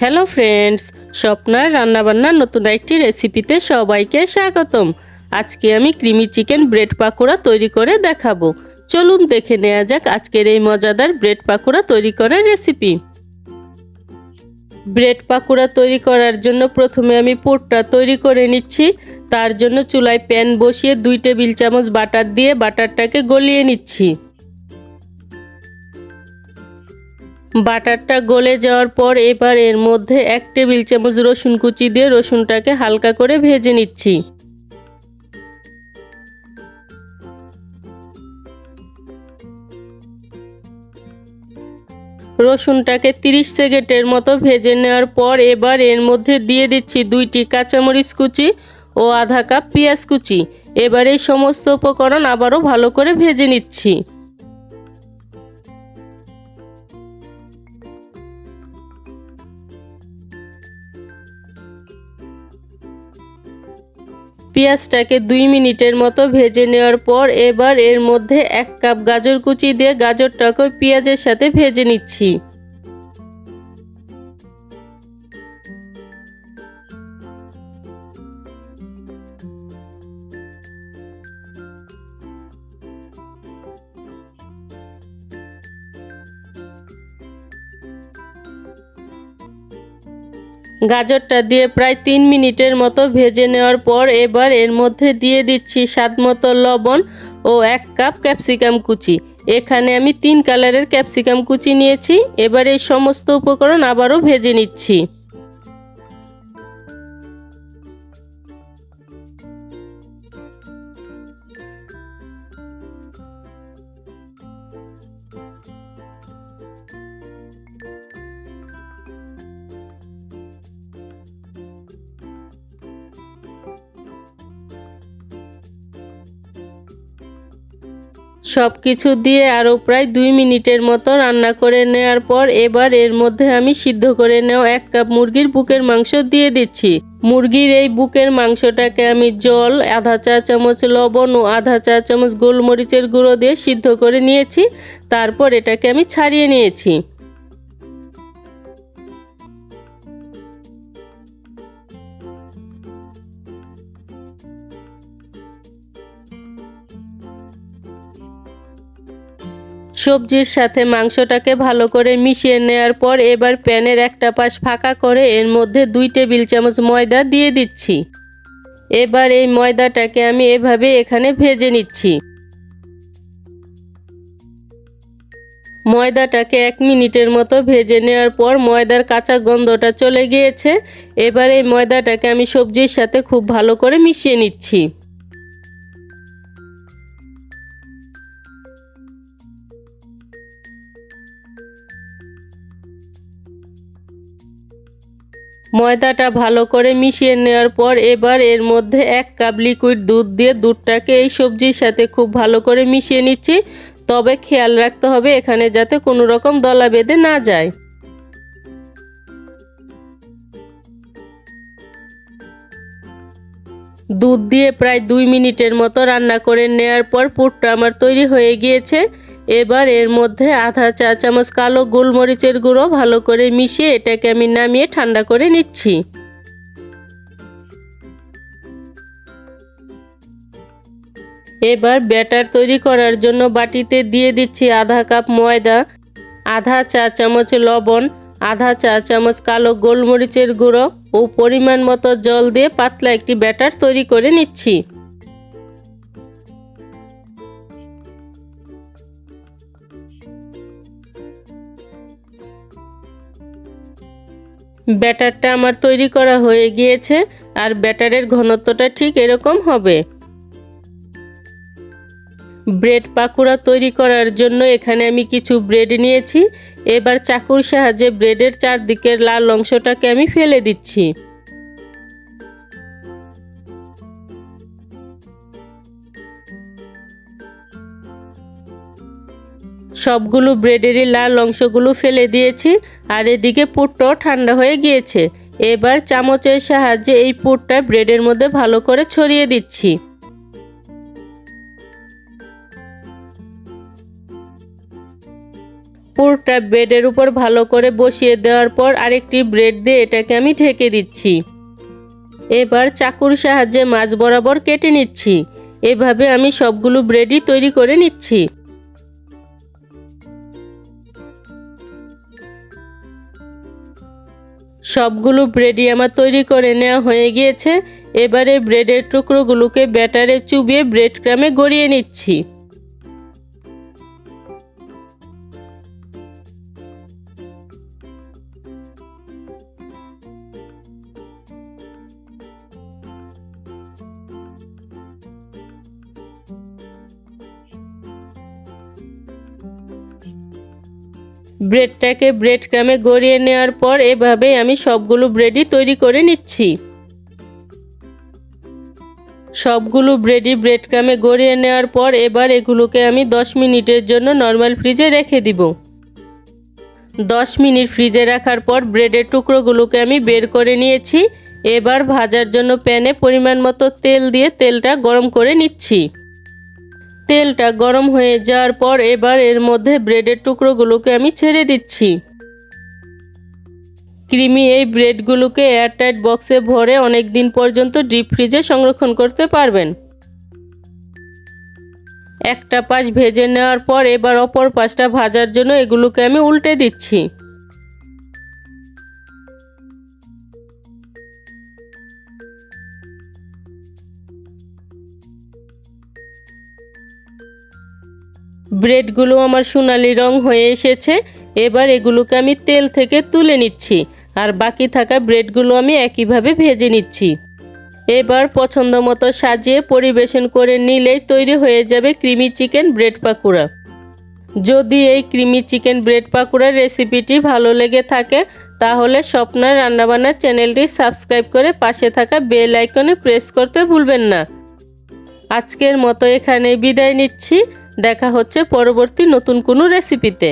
Hello friends, স্বপ্নার রান্নাবান্নার নতুন একটি রেসিপিতে সবাইকে স্বাগতম। আজকে আমি ক্রিমি চিকেন ব্রেড পাকোড়া তৈরি করে দেখাবো। চলুন দেখে নেওয়া যাক আজকের এই মজাদার ব্রেড পাকোড়া তৈরি করার রেসিপি। ব্রেড পাকোড়া তৈরি করার জন্য প্রথমে আমি পুরটা তৈরি করে নিচ্ছি। তার জন্য চুলায় প্যান বসিয়ে 2 টেবিল চামচ বাটার দিয়ে বাটারটাকে গলিয়ে নিচ্ছি। বাটারটা গলে যাওয়ার পর এবার এর মধ্যে 1 টেবিল চামচ রসুন কুচি দিয়ে রসুনটাকে হালকা করে ভেজে নিচ্ছি। রসুনটাকে 30 সেকেন্ডের মতো ভেজে নেওয়ার পর এবার এর মধ্যে দিয়ে দিচ্ছি 2টি কাঁচামরিচ কুচি ও আধা কাপ পেঁয়াজ কুচি। এবার এই সমস্ত উপকরণ আবারও ভালো করে ভেজে নিচ্ছি। পেঁয়াজটাকে 2 মিনিটের মতো ভেজে নেওয়ার পর এবার এর মধ্যে 1 কাপ গাজর কুচি দিয়ে গাজরটাকে পেঁয়াজের সাথে ভেজে নিচ্ছি। গাজরটা দিয়ে প্রায় 3 মিনিটের মতো ভেজে নেওয়ার পর এবার এর মধ্যে দিয়ে দিচ্ছি স্বাদমতো লবণ ও 1 কাপ ক্যাপসিকাম কুচি। এখানে আমি 3 কালারের ক্যাপসিকাম কুচি নিয়েছি। এবার এই সমস্ত উপকরণ আবারও ভেজে নিচ্ছি। সবকিছু দিয়ে আরও প্রায় 2 মিনিটের মতো রান্না করে নেওয়ার পর এবার এর মধ্যে আমি সিদ্ধ করে নেওয়া 1 কাপ মুরগির বুকের মাংস দিয়ে দিচ্ছি। মুরগির এই বুকের মাংসটাকে আমি জল, আধা চা চামচ লবণ ও আধা চা চামচ গোলমরিচের গুঁড়ো দিয়ে সিদ্ধ করে নিয়েছি। তারপর এটাকে আমি ছাড়িয়ে নিয়েছি। সবজির সাথে মাংসটাকে ভালো করে মিশিয়ে নেওয়ার পর এবার প্যানের একটা পাশ ফাঁকা করে এর মধ্যে 2 টেবিল চামচ ময়দা দিয়ে দিচ্ছি। এবার এই ময়দাটাকে আমি এভাবে এখানে ভেজে নিচ্ছি। ময়দাটাকে 1 মিনিটের মতো ভেজে নেওয়ার পর ময়দার কাঁচা গন্ধটা চলে গিয়েছে। এবার এই ময়দাটাকে আমি সবজির সাথে খুব ভালো করে মিশিয়ে নিচ্ছি। ময়দাটা ভালো করে মিশিয়ে নেওয়ার পর এবার এর মধ্যে 1 কাপ লিকুইড দুধ দিয়ে দুধটাকে এই সবজির সাথে খুব ভালো করে মিশিয়ে নিচ্ছি। তবে খেয়াল রাখতে হবে এখানে যাতে কোনো রকম দলা বেঁধে না যায়। দুধ দিয়ে প্রায় 2 মিনিটের মতো রান্না করে নেওয়ার পর পুরটা আমার তৈরি হয়ে গিয়েছে। এবার এর মধ্যে আধা চা চামচ কালো গোলমরিচের গুঁড়ো ভালো করে মিশিয়ে এটাকে আমি নামিয়ে ঠান্ডা করে নিচ্ছি। এবার ব্যাটার তৈরি করার জন্য বাটিতে দিয়ে দিচ্ছি আধা কাপ ময়দা, আধা চা চামচ লবণ, আধা চা চামচ কালো গোলমরিচের গুঁড়ো ও পরিমাণ মতো জল দিয়ে পাতলা একটি ব্যাটার তৈরি করে নিচ্ছি। ব্যাটারটা আমার তৈরি করা হয়ে গিয়েছে আর ব্যাটারের ঘনত্বটা ঠিক এরকম হবে। ব্রেড পাকোড়া তৈরি করার জন্য এখানে আমি কিছু ব্রেড নিয়েছি। এবার চাকুর সাহায্যে ব্রেডের চারদিকের লাল অংশটাকে আমি ফেলে দিচ্ছি। সবগুলো ব্রেডেরই লাল অংশগুলো ফেলে দিয়েছি আর এদিকে পুরটাও ঠান্ডা হয়ে গিয়েছে। এবার চামচের সাহায্যে এই পুরটা ব্রেডের মধ্যে ভালো করে ছড়িয়ে দিচ্ছি। পুরটা ব্রেডের উপর ভালো করে বসিয়ে দেওয়ার পর আরেকটি ব্রেড দিয়ে এটাকে আমি ঢেকে দিচ্ছি। এবার চাকুর সাহায্যে মাঝ বরাবর কেটে নিচ্ছি। এভাবে আমি সবগুলো ব্রেডই তৈরি করে নিচ্ছি। সবগুলো ব্রেডই আমার তৈরি করে নেওয়া হয়ে গিয়েছে। এবারে ব্রেডের টুকরোগুলোকে ব্যাটারে চুবিয়ে ব্রেড ক্রামে গড়িয়ে নিচ্ছি। ব্রেডটাকে ব্রেড ক্রামে গড়িয়ে নেওয়ার পর এভাবে আমি সবগুলো ব্রেডই তৈরি করে নিচ্ছি। সবগুলো ব্রেডই ব্রেড ক্রামে গড়িয়ে নেওয়ার পর এবার এগুলোকে আমি 10 মিনিটের জন্য নর্মাল ফ্রিজে রেখে দিব। 10 মিনিট ফ্রিজে রাখার পর ব্রেডের টুকরোগুলোকে আমি বের করে নিয়েছি। এবার ভাজার জন্য প্যানে পরিমাণ মতো তেল দিয়ে তেলটা গরম করে নিচ্ছি। তেলটা গরম হয়ে যাওয়ার পর এবার এর মধ্যে ব্রেডের টুকরোগুলোকে আমি ছেড়ে দিচ্ছি। ক্রিমি এই ব্রেডগুলোকে এয়ারটাইট বক্সে ভরে অনেক দিন পর্যন্ত ডিপ ফ্রিজে সংরক্ষণ করতে পারবেন। একটা পাশ ভেজে নেওয়ার পর এবার অপর পাশটা ভাজার জন্য এগুলোকে আমি উল্টে দিচ্ছি। ব্রেডগুলো আমার সোনালি রং হয়ে এসেছে। এবার এগুলোকে আমি তেল থেকে তুলে নিচ্ছি আর বাকি থাকা ব্রেডগুলো আমি একইভাবে ভেজে নিচ্ছি। এবার পছন্দ মতো সাজিয়ে পরিবেশন করে নিলেই তৈরি হয়ে যাবে ক্রিমি চিকেন ব্রেড পাকোড়া। যদি এই ক্রিমি চিকেন ব্রেড পাকোড়ার রেসিপিটি ভালো লেগে থাকে তাহলে স্বপ্নার রান্নাবান্না চ্যানেলটি সাবস্ক্রাইব করে পাশে থাকা বেল আইকনে প্রেস করতে ভুলবেন না। আজকের মতো এখানে বিদায় নিচ্ছি। দেখা হচ্ছে পরবর্তী নতুন কোনো রেসিপিতে।